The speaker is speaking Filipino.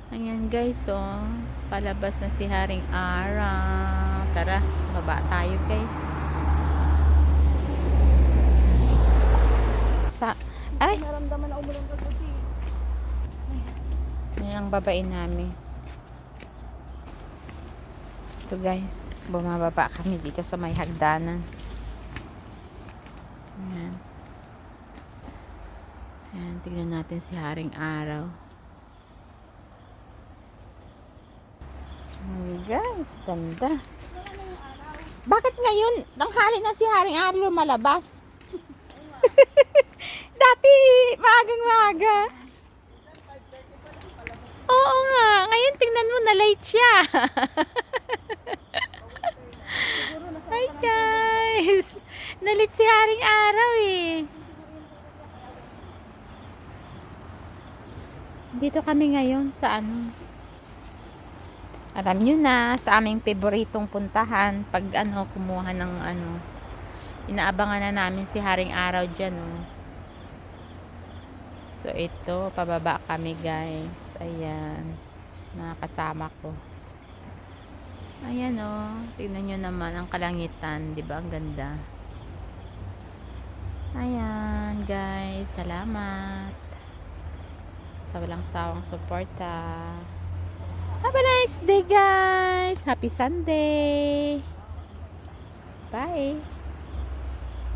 Ayan guys, oh. Palabas na si Haring Araw. Tara, baba tayo guys. Sa, ay! Naramdaman na umulan kagabi. Yan ang babain namin. Ito guys, bumababa kami dito sa may hagdanan. Ayan. Ayan, tignan natin si Haring Araw. Ayan guys, ganda. Bakit ngayon, tanghali na si Haring Araw lumalabas? Dati, maagang-maaga. Oo nga, ngayon tingnan mo na late siya. Hi guys, nalit si Haring Araw eh. Dito kami ngayon sa ano. Alam nyo na, sa aming paboritong puntahan, pag ano, kumuha ng ano, inaabangan na namin si Haring Araw dyan oh. So ito, pababa kami guys. Ayan, mga kasama ko. Ayan oh, tingnan nyo naman ang kalangitan, di ba ang ganda. Ayan guys, salamat sa walang sawang suporta. Have a nice day guys, happy Sunday, bye.